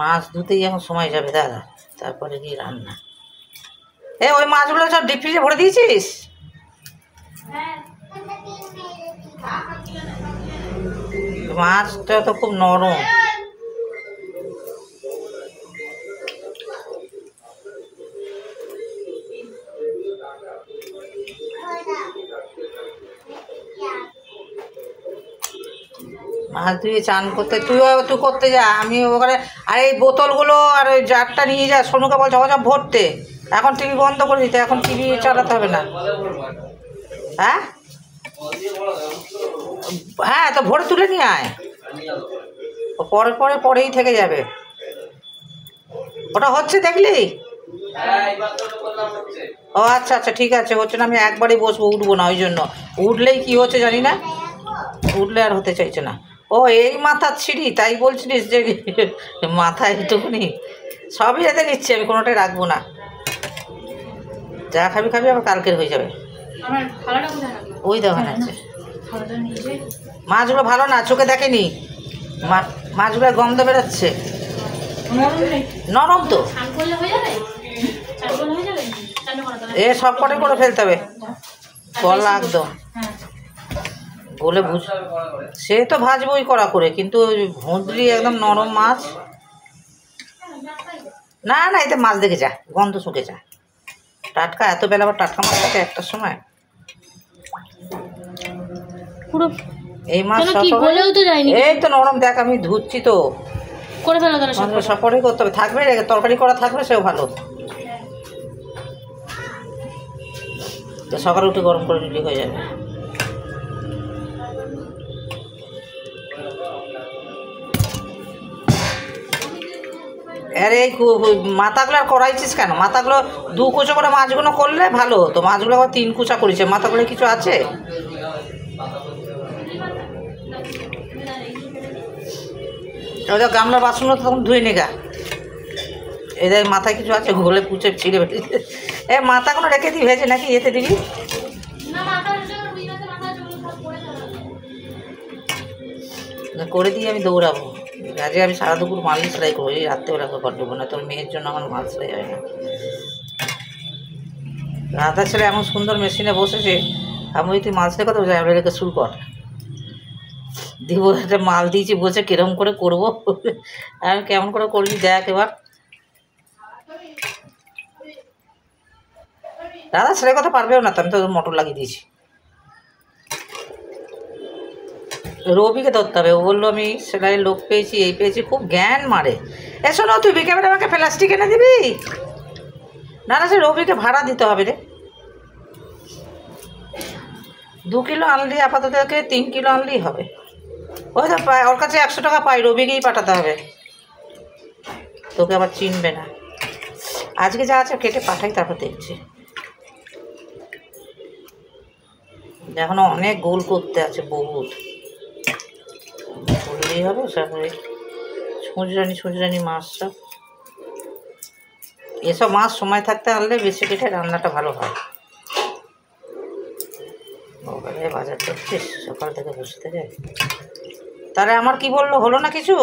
মাছ ধুতেই এখন সময় যাবে দাদা, তারপরে গিয়ে রান্না। ওই মাছগুলো সব ডিপ ফ্রিজে ভরে দিয়েছিস? মাছটা তো খুব নরম। মাছ ধুয়ে চান করতে তুই করতে যা, আমি ওখানে। আর এই বোতলগুলো আর ওই জারটা নিয়ে যা, সোনুকে বলছে সব ভরতে। এখন টিভি বন্ধ করে দিতে, এখন টিভি চালাতে হবে না। হ্যাঁ হ্যাঁ, তো ভরে তুলে নিয়ে আয়, পরেই থেকে যাবে। ওটা হচ্ছে দেখলি? ও আচ্ছা আচ্ছা, ঠিক আছে, হচ্ছে না। আমি একবারই বসবো, উঠবো না, ওই জন্য। উঠলেই কি হচ্ছে জানি না, উঠলে আর হতে চাইছে না। ও এই মাথার ছিঁড়ি, তাই বলছিলিস যে মাথা একটুকুনি? সবই এতে নিচ্ছি আমি, কোনোটাই রাখবো না। যা খাবি খাবি, আবার কালকের হয়ে যাবে। ওই দোকান আছে। মাছগুলো ভালো না, চোখে দেখেনি। মাছগুলো গন্ধ বেরোচ্ছে। নরম তো, সব কটাই করে ফেলতে হবে, গলা একদম গলে বুঝ। সে তো ভাজবই কড়া করে, কিন্তু ভুঁদরি একদম নরম মাছ। না না, এতে মাছ দেখে যা, গন্ধ শুকে যা। টাটকা, এত বেলা আবার টাটকা মাছ থাকে একটার সময়। পুরো এই মাছ এই তো নরম, দেখ আমি ধুচ্ছি তো। করে ফেলো তাহলে, সব কটাই করতে হবে। থাকবে তরকারি করা থাকবে, সেও ভালো। তো সকালে উঠে গরম করে নিলে হয়ে যাবে। আরে এই মাথাগুলো আর করাইছিস কেন? মাথাগুলো 2 কুচো করে মাছগুলো করলে ভালো হতো। মাছগুলো আবার 3 কুচা করেছে, মাথাগুলো কিছু আছে? ওই গামলার বাসনগুলো তখন ধুয়ে নেগা। এদের মাথায় কিছু আছে, গোলে পুচে ছিঁড়ে বেরিয়ে। মাথাগুলো রেখে দিই ভেজে, নাকি এতে দিবি? করে দিয়ে আমি দৌড়াবো। আজকে আমি সারা দুপুর মাল সেলাই করবো, এই রাত্রেবেলা ঘর ঢুকবো না। তোর মেয়ের জন্য আমার মাল সেলাই হয় না। রাধা ছেলে এমন সুন্দর মেশিনে বসেছে, আমি ওই তুই মাল সেলাই কথা বলছি, আমি রেখে শুরু কর। দিব একটা মাল দিয়েছি, বসে কিরম করে করবো। আমি কেমন করে করবি দেখ এবার। রাধা ছেলে কথা পারবেও না, তো আমি তো মোটর লাগিয়ে দিয়েছি। রবিকে ধরতে হবে। ও বললো আমি সেলাইয়ের লোক পেয়েছি, এই পেয়েছি, খুব জ্ঞান মারে। শোনো, তুই বিকেলে আমাকে প্লাস্টিক এনে দিবি? না না, সে রবিকে ভাড়া দিতে হবে রে। 2 কিলো আনলি, আপাতত 3 কিলো আনলেই হবে। ওই তো পায়, ওর কাছে 100 টাকা পাই, রবিকেই পাঠাতে হবে। তোকে আবার চিনবে না। আজকে যা আছে কেটে পাঠাই, তারপর দেখছি। এখনো অনেক গোল করতে আছে, বহুত করলেই হবে। তারপরে সুজরানি মাছ, সব এসব মাছ সময় থাকতে আনলে বেশি কেটে রান্নাটা ভালো হয়। ওখানে বাজার করছিস সকাল থেকে বসে থেকে? তাহলে আমার কি বললো, হলো না কিছু?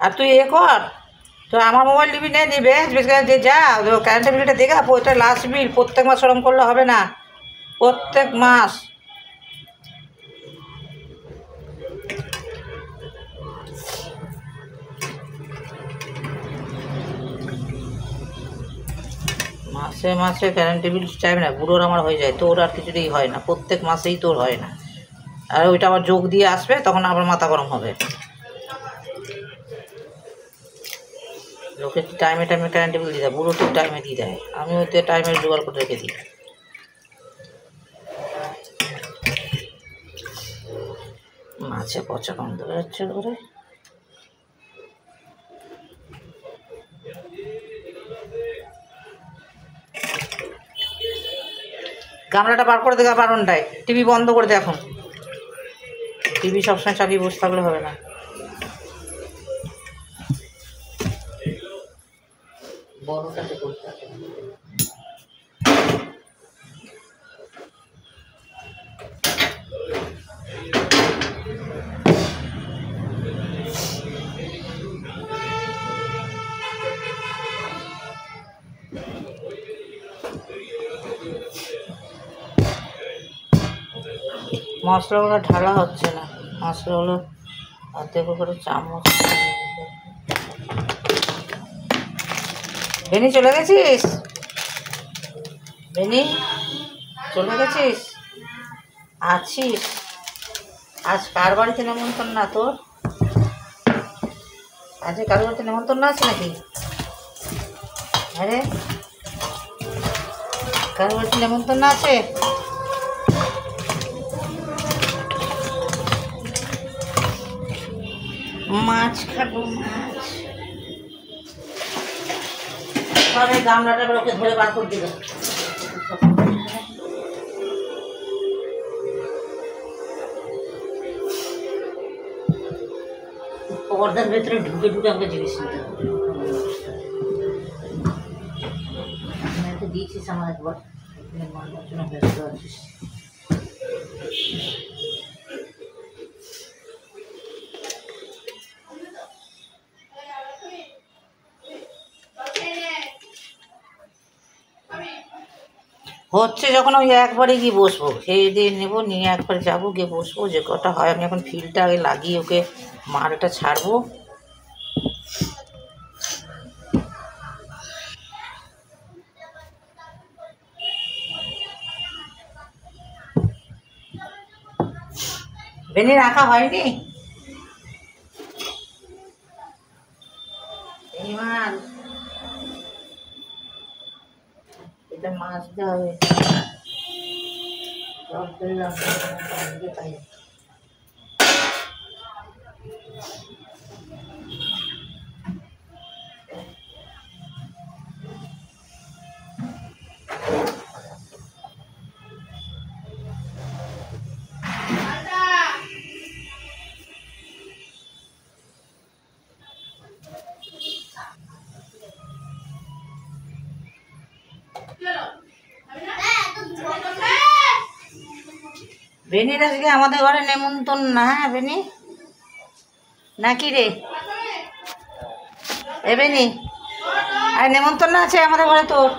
আর তুই কর, তো আমার মোবাইল নিবি, নিবে যা কারেন্টের বিলটা দেখা, ওইটা লাস্ট বিল। প্রত্যেক মাস ওরম করলে হবে না, প্রত্যেক মাস। মাসে মাসে কারেন্টের বিল চাইবে না, বুড়োর আমার হয়ে যায়। তোর আর কিছুতেই হয় না, প্রত্যেক মাসেই তোর হয় না। আর ওইটা আবার যোগ দিয়ে আসবে, তখন আবার মাথা গরম হবে। লোকে টাইমে কারেন্টের বিল দিয়ে দেয়, বুড়ো তো টাইমে দিয়ে দেয়। আমি ওইতে টাইমের জোগাড় করে রেখে দিই। মাছে পচা গন্ধ বেরোচ্ছে করে। গামলাটা বার করে দেখা বারণটায়, টিভি বন্ধ করে দে এখন। টিভি সবসময় চালিয়ে বসে থাকলে হবে না। বড়টাতে করতে হবে। মশলাগুলো ঢালা হচ্ছে না, মশলাগুলো অর্ধেক করে চামচ। বেনি চলে গেছিস? বেনি চলে গেছিস? আছিস? আজ কার বাড়িতে নেমন্তন্ন না তোর? আজকে কার বাড়িতে নেমন্তন্ন আছে নাকি? আরে কার বাড়িতে নেমন্তন্ন আছে? মাছ খাবো, মাছ। এই গামলাটা ওকে ধরে বার করে দিল। পর্দার ভেতরে ঢুকে ঢুকে আমাকে জিজ্ঞেস করতে দিয়েছিস আমার একবার, ব্যস্ত আছিস। হচ্ছে যখন ওই একবারে গিয়ে বসবো, খেয়ে দিয়ে নেবো, নিয়ে একবার যাবো, গিয়ে বসবো, যে কটা হয়। আমি এখন ফিলটা আগে লাগিয়ে ওকে মারটা ছাড়বো। বেনি রাখা হয়নি? এটা মাছ দেওয়া হবে। বেনির আজকে আমাদের ঘরে নেমন্তন্ন না? হ্যাঁ বেনি, নাকি রে? এ বেনি, আর নেমন্তন্ন আছে আমাদের ঘরে তোর।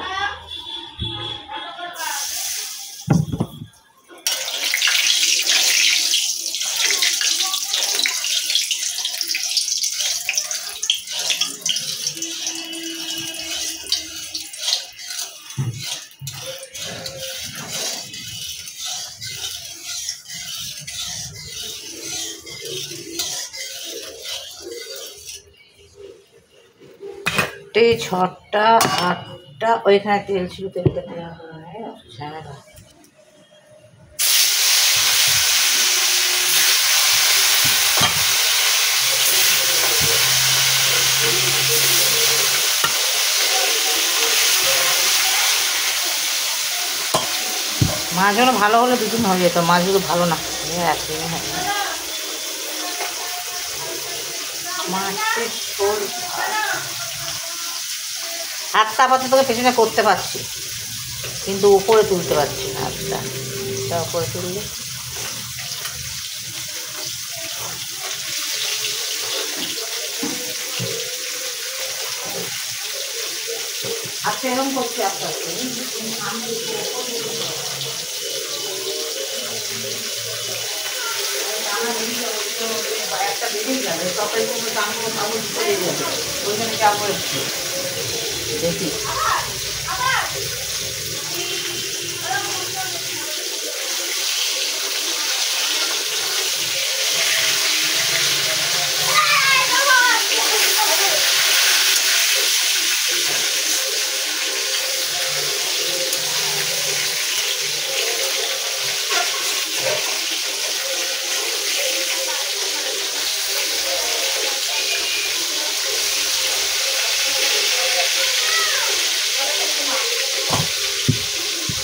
ছটা আটটা, ওইখানে তেল ছিল, তেলটা দেওয়া ঝামেলা। মাছগুলো ভালো হলে দুদিন হয়ে যেত, মাছগুলো ভালো না, একদিনে হয়। মাছের ঝোল হাতটা আপাতত তোকে পেছনে করতে পারছি, কিন্তু উপরে তুলতে পারছি না। হাতটা উপরে তুললে আচ্ছা, এরকম করছি আস্তে আস্তে। একটা বেরিয়ে যাবে, তখন ওইখানে যাবো একটু দেখি।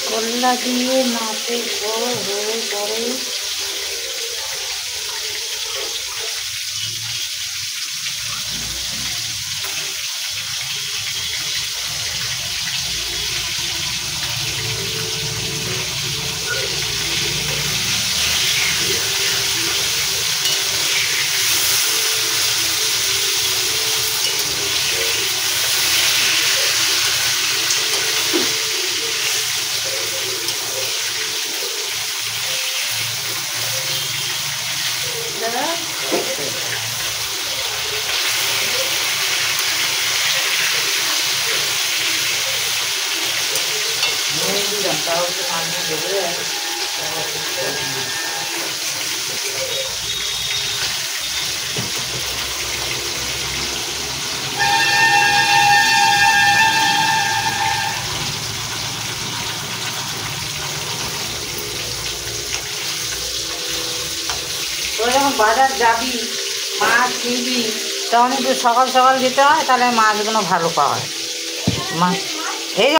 কল্লা দিয়ে মাছের ঝোল হয়ে পরে দিলাম, তাও তো মাছ দেবে। তোরা যখন বাজার যাবি মাছ কিনবি তখন একটু সকাল সকাল যেতে হয়, তাহলে মাছগুলো ভালো পাওয়া হয়। মাছ